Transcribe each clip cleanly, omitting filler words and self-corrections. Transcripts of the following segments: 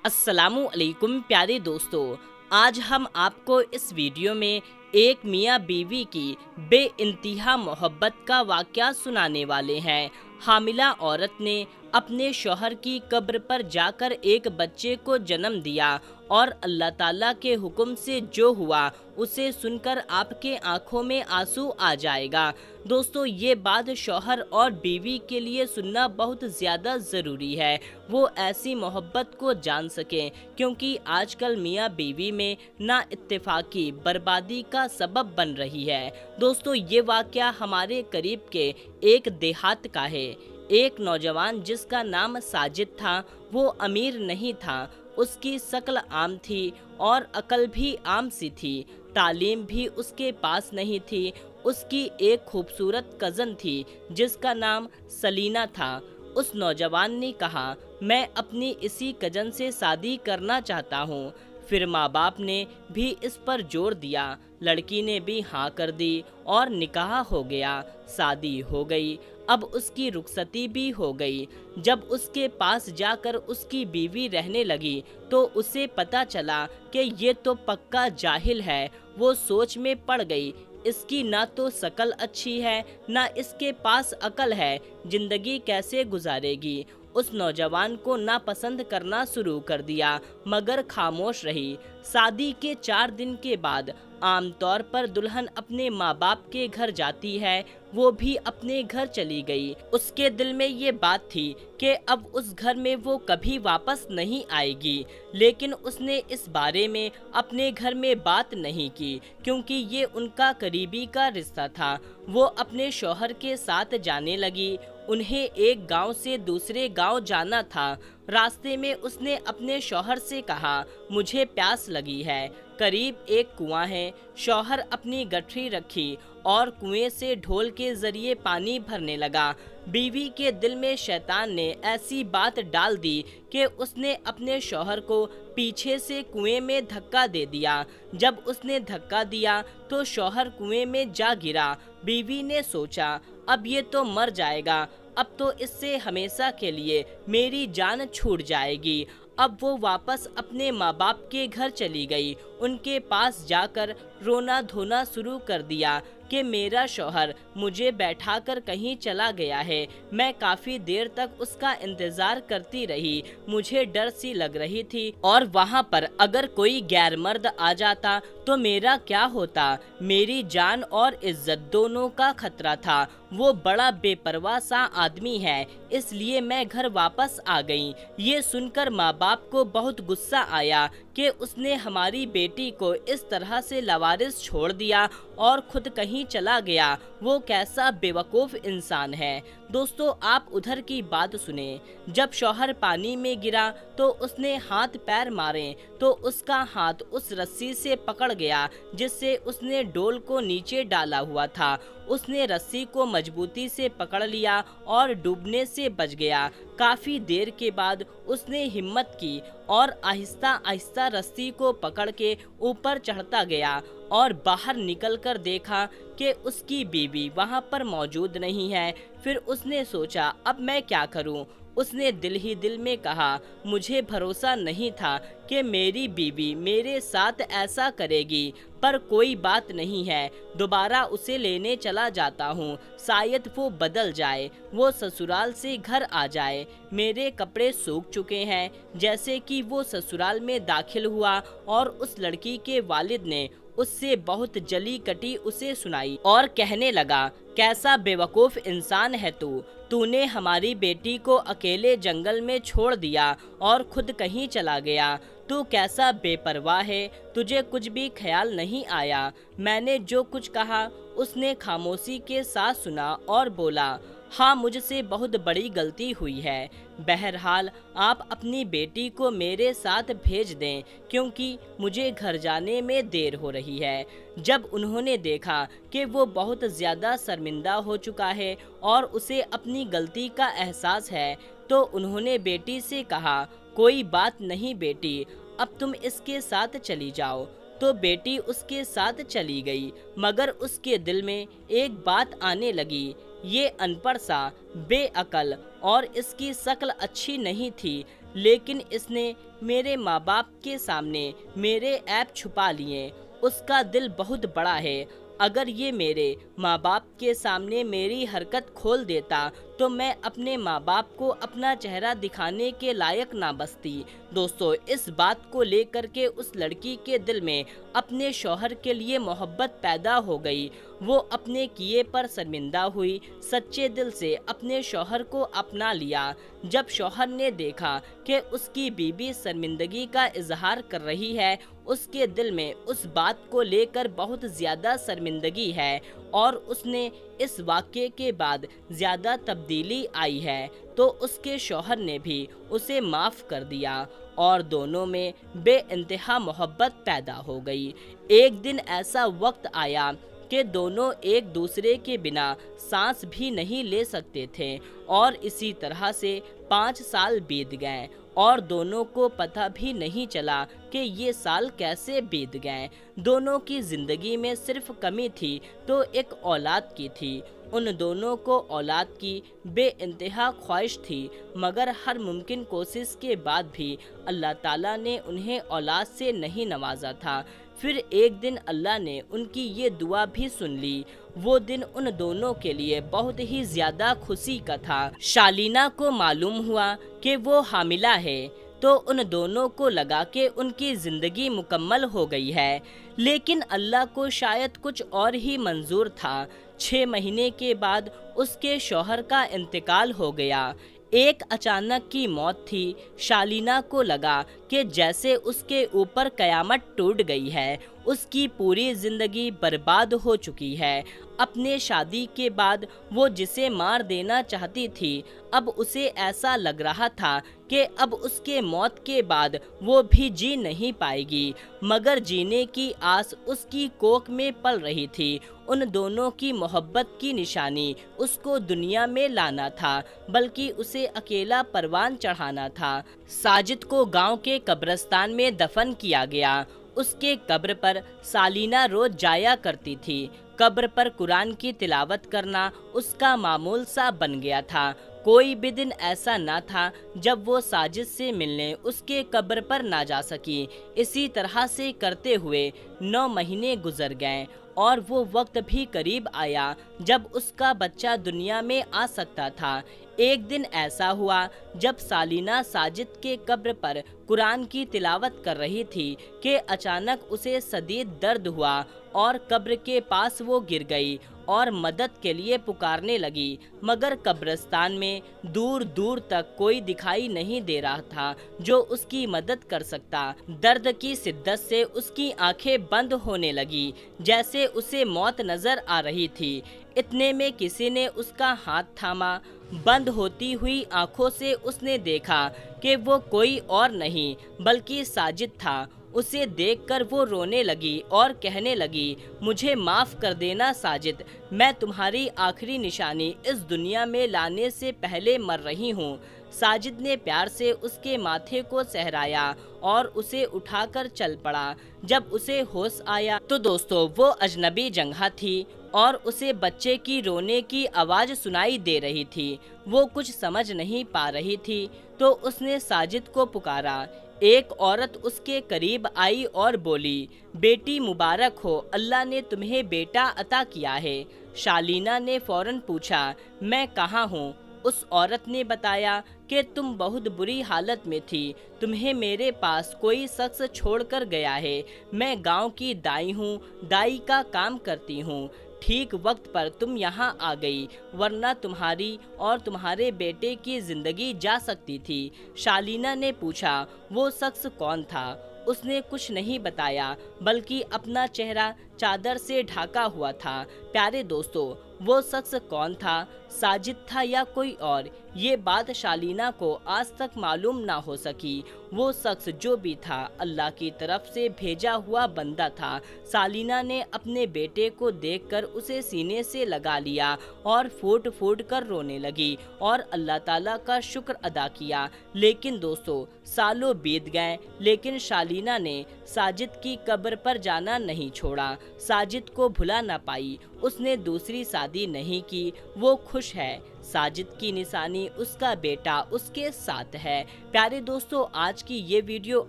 अस्सलामु अलैकुम प्यारे दोस्तों, आज हम आपको इस वीडियो में एक मियाँ बीवी की बेइंतहा मोहब्बत का वाक़या सुनाने वाले हैं। हामिला औरत ने अपने शौहर की कब्र पर जाकर एक बच्चे को जन्म दिया और अल्लाह ताला के हुक्म से जो हुआ उसे सुनकर आपके आंखों में आंसू आ जाएगा। दोस्तों, ये बात शौहर और बीवी के लिए सुनना बहुत ज़्यादा ज़रूरी है, वो ऐसी मोहब्बत को जान सकें, क्योंकि आजकल मियाँ बीवी में ना इत्तेफाकी बर्बादी का सबब बन रही है। दोस्तों, ये वाक़या हमारे करीब के एक देहात का है। एक नौजवान जिसका नाम साजिद था, वो अमीर नहीं था, उसकी शक्ल आम थी और अकल भी आम सी थी। तालीम भी उसके पास नहीं थी। उसकी एक खूबसूरत कज़न थी जिसका नाम सलीना था। उस नौजवान ने कहा, मैं अपनी इसी कज़न से शादी करना चाहता हूँ। फिर माँ बाप ने भी इस पर जोर दिया। लड़की ने भी हाँ कर दी और निकाह हो गया, शादी हो गई। अब उसकी रुखसती भी हो गई। जब उसके पास जाकर उसकी बीवी रहने लगी तो उसे पता चला कि ये तो पक्का जाहिल है। वो सोच में पड़ गई, इसकी ना तो शकल अच्छी है, ना इसके पास अकल है, जिंदगी कैसे गुजारेगी। उस नौजवान को नापसंद करना शुरू कर दिया, मगर खामोश रही। शादी के 4 दिन के बाद आमतौर पर दुल्हन अपने माँ बाप के घर जाती है, वो भी अपने घर चली गई। उसके दिल में ये बात थी कि अब उस घर में वो कभी वापस नहीं आएगी, लेकिन उसने इस बारे में अपने घर में बात नहीं की, क्योंकि ये उनका करीबी का रिश्ता था। वो अपने शौहर के साथ जाने लगी। उन्हें एक गांव से दूसरे गांव जाना था। रास्ते में उसने अपने शौहर से कहा, मुझे प्यास लगी है, करीब एक कुआं है। शौहर अपनी गठरी रखी और कुएं से ढोल के जरिए पानी भरने लगा। बीवी के दिल में शैतान ने ऐसी बात डाल दी कि उसने अपने शौहर को पीछे से कुएं में धक्का दे दिया। जब उसने धक्का दिया तो शौहर कुएं में जा गिरा। बीवी ने सोचा, अब ये तो मर जाएगा, अब तो इससे हमेशा के लिए मेरी जान छूट जाएगी। अब वो वापस अपने माँ बाप के घर चली गई। उनके पास जाकर रोना धोना शुरू कर दिया कि मेरा शौहर मुझे बैठाकर कहीं चला गया है। मैं काफ़ी देर तक उसका इंतज़ार करती रही। मुझे डर सी लग रही थी, और वहाँ पर अगर कोई गैर मर्द आ जाता तो मेरा क्या होता। मेरी जान और इज्जत दोनों का खतरा था। वो बड़ा बेपरवाह सा आदमी है, इसलिए मैं घर वापस आ गई। ये सुनकर माँ बाप को बहुत गुस्सा आया कि उसने हमारी बेटी को इस तरह से लवारिस छोड़ दिया और खुद कहीं चला गया। वो कैसा बेवकूफ़ इंसान है। दोस्तों, आप उधर की बात सुने। जब शौहर पानी में गिरा तो उसने हाथ पैर मारे तो उसका हाथ उस रस्सी से पकड़ गया जिससे उसने डोल को नीचे डाला हुआ था। उसने रस्सी को मजबूती से पकड़ लिया और डूबने से बच गया। काफ़ी देर के बाद उसने हिम्मत की और आहिस्ता आहिस्ता रस्सी को पकड़ के ऊपर चढ़ता गया और बाहर निकलकर देखा कि उसकी बीवी वहाँ पर मौजूद नहीं है। फिर उसने सोचा, अब मैं क्या करूँ। उसने दिल ही दिल में कहा, मुझे भरोसा नहीं था कि मेरी बीवी मेरे साथ ऐसा करेगी, पर कोई बात नहीं है, दोबारा उसे लेने चला जाता हूँ। शायद वो बदल जाए, वो ससुराल से घर आ जाए। मेरे कपड़े सूख चुके हैं। जैसे कि वो ससुराल में दाखिल हुआ और उस लड़की के वालिद ने उससे बहुत जली कटी उसे सुनाई और कहने लगा, कैसा बेवकूफ़ इंसान है तू। तूने हमारी बेटी को अकेले जंगल में छोड़ दिया और खुद कहीं चला गया। तू कैसा बेपरवाह है, तुझे कुछ भी ख्याल नहीं आया। मैंने जो कुछ कहा उसने खामोशी के साथ सुना और बोला, हाँ, मुझसे बहुत बड़ी गलती हुई है। बहरहाल आप अपनी बेटी को मेरे साथ भेज दें, क्योंकि मुझे घर जाने में देर हो रही है। जब उन्होंने देखा कि वो बहुत ज़्यादा शर्मिंदा हो चुका है और उसे अपनी गलती का एहसास है, तो उन्होंने बेटी से कहा, कोई बात नहीं बेटी, अब तुम इसके साथ चली जाओ। तो बेटी उसके साथ चली गई, मगर उसके दिल में एक बात आने लगी, ये अनपढ़ सा, बेअकल और इसकी शक्ल अच्छी नहीं थी, لیکن اس نے میرے ماں باپ کے سامنے میرے عیب چھپا لیے۔ اس کا دل بہت بڑا ہے، اگر یہ میرے ماں باپ کے سامنے میری حرکت کھول دیتا تو میں اپنے ماں باپ کو اپنا چہرہ دکھانے کے لائق نہ بچتی۔ دوستو، اس بات کو لے کر کے اس لڑکی کے دل میں اپنے شوہر کے لیے محبت پیدا ہو گئی۔ وہ اپنے کیے پر شرمندہ ہوئی، سچے دل سے اپنے شوہر کو اپنا لیا۔ جب شوہر نے دیکھا کہ اس کی بیوی شرمندگی کا اظہار کر رہی ہے، اس کے دل میں اس بات کو لے کر بہت زیادہ شرمندگی ہے اور اس نے اس واقعے کے بعد زیادہ تبدیلی آئی ہے، تو اس کے شوہر نے بھی اسے معاف کر دیا اور دونوں میں بے انتہا محبت پیدا ہو گئی۔ ایک دن ایسا وقت آیا کہ دونوں ایک دوسرے کے بنا سانس بھی نہیں لے سکتے تھے، اور اسی طرح سے 5 سال بیت گئے اور دونوں کو پتہ بھی نہیں چلا کہ یہ سال کیسے بیت گئے۔ دونوں کی زندگی میں صرف کمی تھی تو ایک اولاد کی تھی۔ ان دونوں کو اولاد کی بے انتہا خواہش تھی، مگر ہر ممکن کوشش کے بعد بھی اللہ تعالیٰ نے انہیں اولاد سے نہیں نوازا تھا۔ پھر ایک دن اللہ نے ان کی یہ دعا بھی سن لی۔ وہ دن ان دونوں کے لیے بہت ہی زیادہ خوشی کا تھا۔ شالینا کو معلوم ہوا کہ وہ حاملہ ہے تو ان دونوں کو لگا کہ ان کی زندگی مکمل ہو گئی ہے، لیکن اللہ کو شاید کچھ اور ہی منظور تھا۔ 6 مہینے کے بعد اس کے شوہر کا انتقال ہو گیا۔ ایک اچانک کی موت تھی۔ شالینا کو لگا کہ جیسے اس کے اوپر قیامت ٹوٹ گئی ہے، اس کی پوری زندگی برباد ہو چکی ہے۔ اپنے شادی کے بعد وہ جسے مار دینا چاہتی تھی، اب اسے ایسا لگ رہا تھا کہ اب اس کے موت کے بعد وہ بھی جی نہیں پائے گی، مگر جینے کی آس اس کی کوکھ میں پل رہی تھی۔ ان دونوں کی محبت کی نشانی اس کو دنیا میں لانا تھا، بلکہ اسے اکیلا پروان چڑھانا تھا۔ ساجد کو گاؤں کے قبرستان میں دفن کیا گیا۔ اس کے قبر پر سالینا روز جایا کرتی تھی۔ قبر پر قرآن کی تلاوت کرنا اس کا معمول سا بن گیا تھا۔ کوئی بھی دن ایسا نہ تھا جب وہ ساجد سے ملنے اس کے قبر پر نہ جا سکی۔ اسی طرح سے کرتے ہوئے 9 مہینے گزر گئے اور وہ وقت بھی قریب آیا جب اس کا بچہ دنیا میں آ سکتا تھا۔ ایک دن ایسا ہوا جب سالینا ساجد کے قبر پر قرآن کی تلاوت کر رہی تھی کہ اچانک اسے شدید درد ہوا اور قبر کے پاس وہ گر گئی اور مدد کے لیے پکارنے لگی، مگر قبرستان میں دور دور تک کوئی دکھائی نہیں دے رہا تھا جو اس کی مدد کر سکتا۔ درد کی شدت سے اس کی آنکھیں بند ہونے لگی، جیسے اسے موت نظر آ رہی تھی۔ اتنے میں کسی نے اس کا ہاتھ تھاما۔ بند ہوتی ہوئی آنکھوں سے اس نے دیکھا کہ وہ کوئی اور نہیں بلکہ ساجد تھا۔ اسے دیکھ کر وہ رونے لگی اور کہنے لگی، مجھے معاف کر دینا ساجد، میں تمہاری آخری نشانی اس دنیا میں لانے سے پہلے مر رہی ہوں۔ ساجد نے پیار سے اس کے ماتھے کو سہرایا اور اسے اٹھا کر چل پڑا۔ جب اسے ہوش آیا تو دوستو وہ اجنبی جگہ تھی اور اسے بچے کی رونے کی آواز سنائی دے رہی تھی۔ وہ کچھ سمجھ نہیں پا رہی تھی تو اس نے ساجد کو پکارا۔ ایک عورت اس کے قریب آئی اور بولی، بیٹی مبارک ہو، اللہ نے تمہیں بیٹا عطا کیا ہے۔ شالینا نے فوراً پوچھا، میں کہاں ہوں؟ اس عورت نے بتایا کہ تم بہت بری حالت میں تھی، تمہیں میرے پاس کوئی شخص چھوڑ کر گیا ہے۔ میں گاؤں کی دائی ہوں، دائی کا کام کرتی ہوں۔ ٹھیک وقت پر تم یہاں آ گئی، ورنہ تمہاری اور تمہارے بیٹے کی زندگی جا سکتی تھی۔ شالینا نے پوچھا، وہ شخص کون تھا؟ اس نے کچھ نہیں بتایا بلکہ اپنا چہرہ چادر سے ڈھاکا ہوا تھا۔ پیارے دوستو، وہ شخص کون تھا؟ ساجد تھا یا کوئی اور؟ یہ بات شالینا کو آج تک معلوم نہ ہو سکی۔ وہ شخص جو بھی تھا اللہ کی طرف سے بھیجا ہوا بندہ تھا۔ سالینا نے اپنے بیٹے کو دیکھ کر اسے سینے سے لگا لیا اور پھوٹ پھوٹ کر رونے لگی اور اللہ تعالیٰ کا شکر ادا کیا۔ لیکن دوستو، سالوں بیت گئے لیکن شالینا نے ساجد کی قبر پر جانا نہیں چھوڑا۔ ساجد کو بھلا نہ پائی، اس نے دوسری شادی نہیں کی، وہ خوش ہے۔ साजिद की निशानी उसका बेटा उसके साथ है। प्यारे दोस्तों, आज की ये वीडियो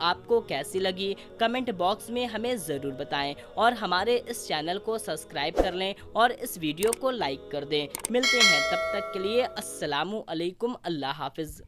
आपको कैसी लगी कमेंट बॉक्स में हमें ज़रूर बताएं और हमारे इस चैनल को सब्सक्राइब कर लें और इस वीडियो को लाइक कर दें। मिलते हैं तब तक के लिए अस्सलामु अलैकुम, अल्लाह हाफिज़।